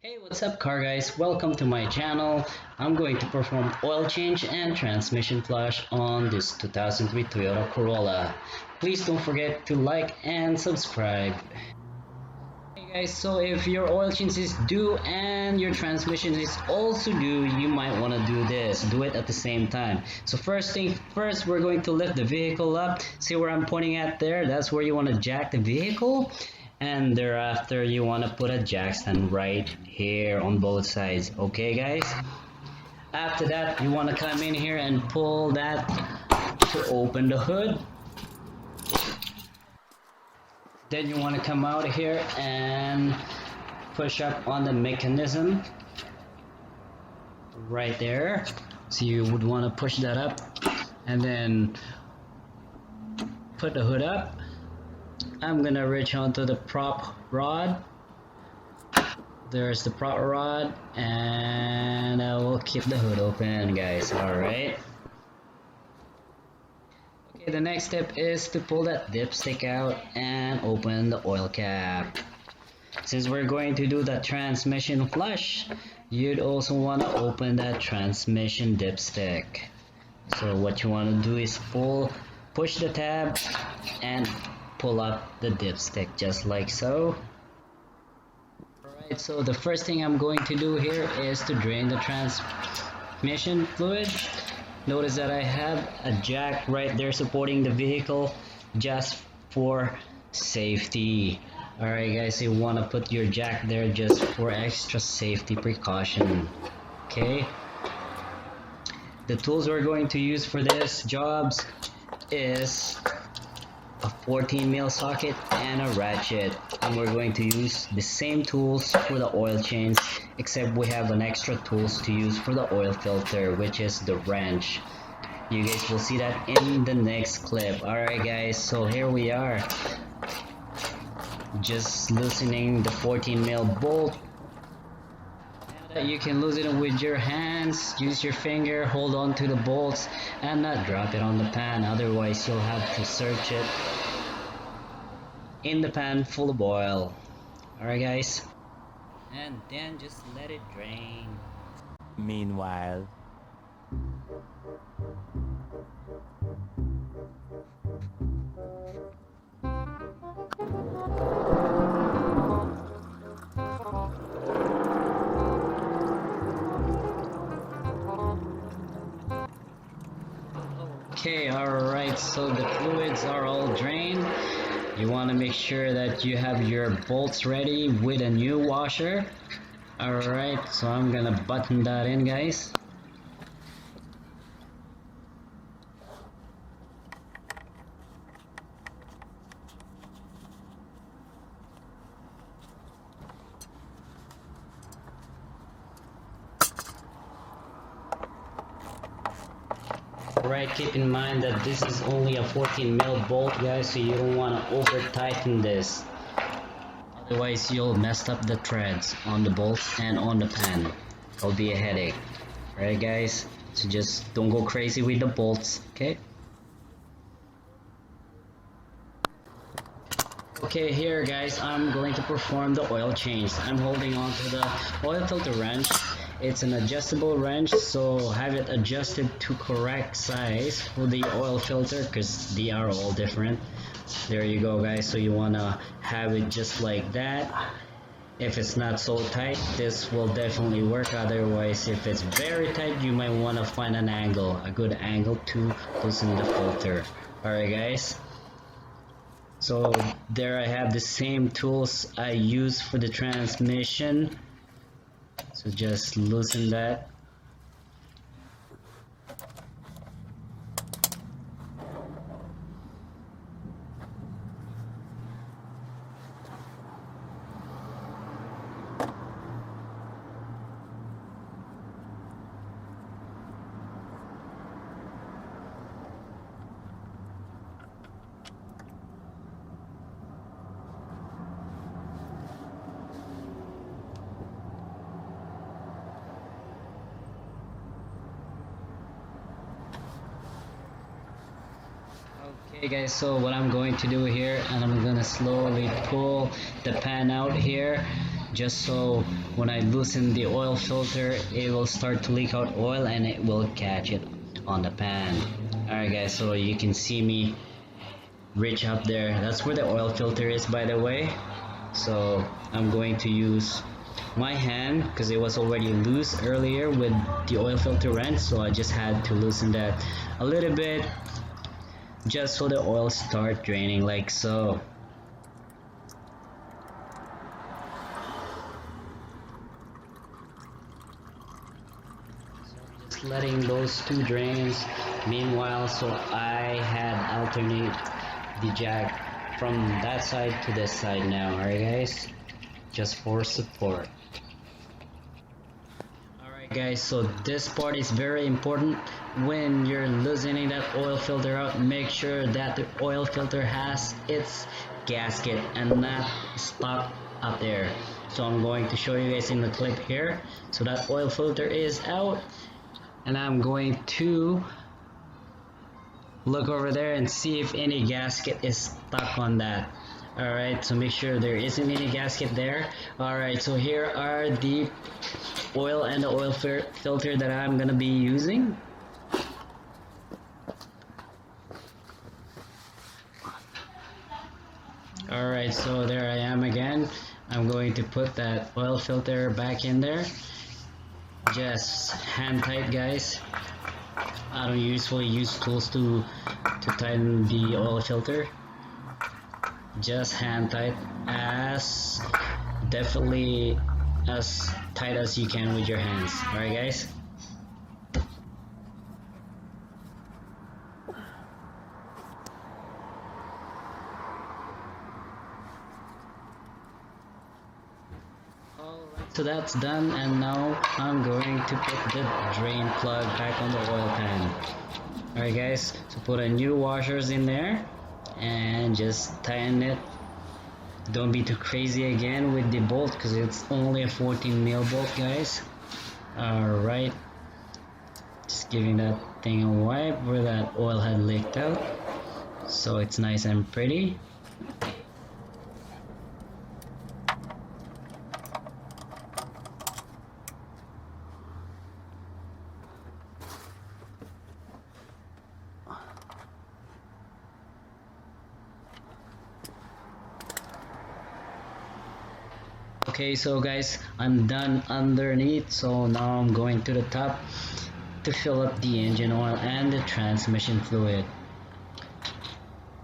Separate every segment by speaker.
Speaker 1: Hey, what's up car guys? Welcome to my channel. I'm going to perform oil change and transmission flush on this 2003 Toyota Corolla. Please don't forget to like and subscribe. Hey guys, so if your oil change is due and your transmission is also due, you might want to do this. Do it at the same time. So first thing first, we're going to lift the vehicle up. See where I'm pointing at there? That's where you want to jack the vehicle. And thereafter you want to put a jack stand right here on both sides. Okay guys, after that you want to come in here and pull that to open the hood. Then you want to come out here and push up on the mechanism right there. So you would want to push that up and then put the hood up. I'm gonna reach onto the prop rod. There's the prop rod, and I will keep the hood open, guys. Alright. Okay, the next step is to pull that dipstick out and open the oil cap. Since we're going to do the transmission flush, you'd also want to open that transmission dipstick. So what you want to do is push the tab and pull up the dipstick just like so. Alright, so the first thing I'm going to do here is to drain the transmission fluid. Notice that I have a jack right there supporting the vehicle just for safety. Alright guys, you want to put your jack there just for extra safety precaution. Okay. The tools we're going to use for this jobs is a 14mm socket and a ratchet, and we're going to use the same tools for the oil change, except we have an extra tools to use for the oil filter, which is the wrench. You guys will see that in the next clip. Alright guys, so here we are, just loosening the 14mm bolt. You can loosen it with your hands, use your finger, hold on to the bolts and not drop it on the pan, otherwise you'll have to search it in the pan full of oil. Alright guys, and then just let it drain.
Speaker 2: Meanwhile,
Speaker 1: Okay, alright, so the fluids are all drained. You want to make sure that you have your bolts ready with a new washer. Alright, so I'm gonna button that in, guys. Alright, keep in mind that this is only a 14mm bolt, guys, so you don't want to over tighten this. Otherwise you'll mess up the threads on the bolts and on the pan. It'll be a headache. Alright guys, so just don't go crazy with the bolts, okay? Okay, here guys, I'm going to perform the oil change. I'm holding on to the oil filter wrench. It's an adjustable wrench, so have it adjusted to correct size for the oil filter because they are all different. There you go guys, so you want to have it just like that. If it's not so tight, this will definitely work. Otherwise, if it's very tight, you might want to find an angle, a good angle to loosen the filter. Alright guys, so there I have the same tools I use for the transmission. So just loosen that. Okay guys, so what I'm going to do here, and I'm gonna slowly pull the pan out here. just so when I loosen the oil filter, it will start to leak out oil and it will catch it on the pan. Alright guys, so you can see me reach up there. That's where the oil filter is, by the way. So I'm going to use my hand because it was already loose earlier with the oil filter wrench, so I just had to loosen that a little bit just so the oil start draining like so. Just letting those two drains. Meanwhile, so I had alternate the jack from that side to this side now. Alright guys, just for support. Alright guys, so this part is very important. When you're loosening that oil filter out, make sure that the oil filter has its gasket and not stuck up there. So I'm going to show you guys in the clip here. So that oil filter is out, and I'm going to look over there and see if any gasket is stuck on that. Alright, so make sure there isn't any gasket there. Alright, so here are the oil and the oil filter that I'm gonna be using. Alright, so there I am again. I'm going to put that oil filter back in there. Just hand tight, guys. I don't usually use tools to tighten the oil filter. Just hand tight, as definitely as tight as you can with your hands. Alright guys. Alright, so that's done, and now I'm going to put the drain plug back on the oil pan. Alright guys, so put a new washers in there and just tighten it. Don't be too crazy again with the bolt because it's only a 14mm bolt, guys. Alright, just giving that thing a wipe where that oil had leaked out so it's nice and pretty. Okay, so guys, I'm done underneath, so now I'm going to the top to fill up the engine oil and the transmission fluid.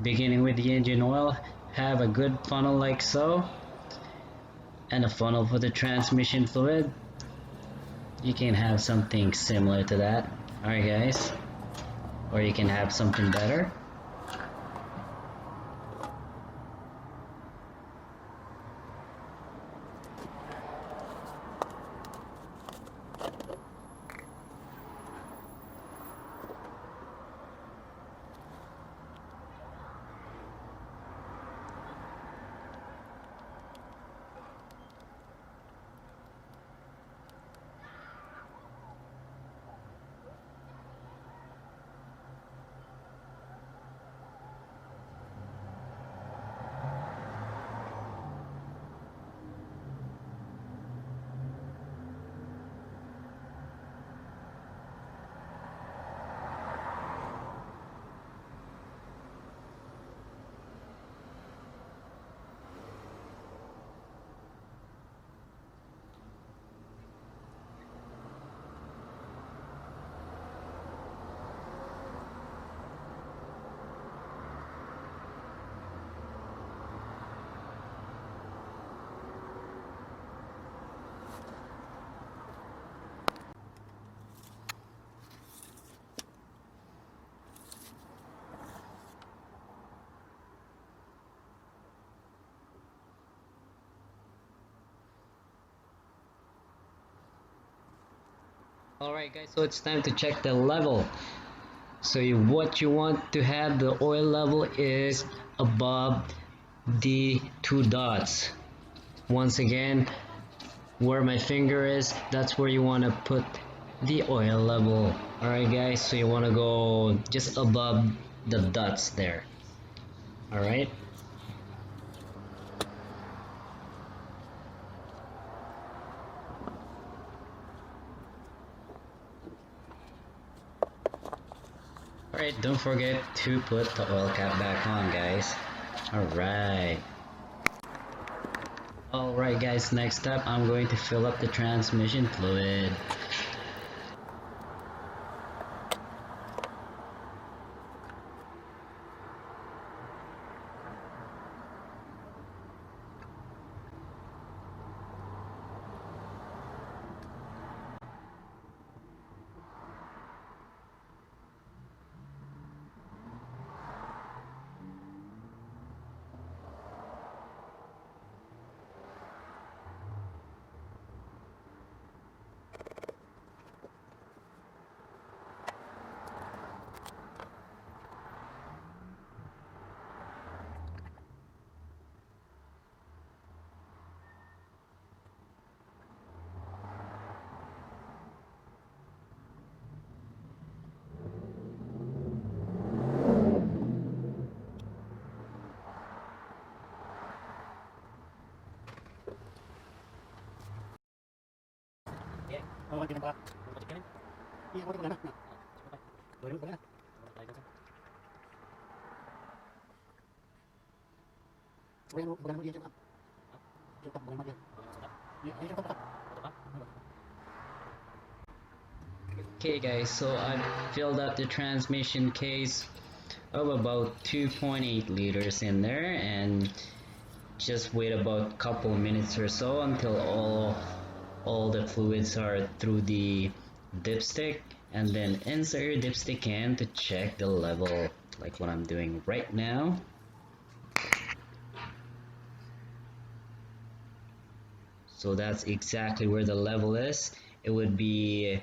Speaker 1: Beginning with the engine oil, have a good funnel like so, and a funnel for the transmission fluid. You can have something similar to that, alright guys, or you can have something better. Alright guys, so it's time to check the level. So what you want to have the oil level is above the two dots. Once again, where my finger is, that's where you want to put the oil level. Alright guys, so you want to go just above the dots there. Alright. Alright, don't forget to put the oil cap back on, guys. Alright. Alright guys, next up I'm going to fill up the transmission fluid. Okay guys, so I've filled up the transmission case of about 2.8 liters in there, and just wait about a couple minutes or so until all the fluids are through the dipstick, and then insert your dipstick in to check the level, like what I'm doing right now. So that's exactly where the level is. It would be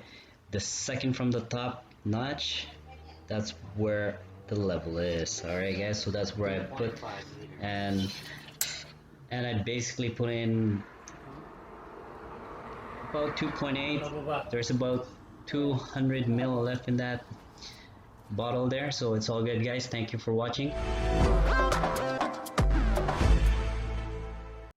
Speaker 1: the second from the top notch. That's where the level is. Alright guys, so that's where I put, and I basically put in about 2.8. There's about 200 ml left in that bottle there, so it's all good guys. Thank you for watching.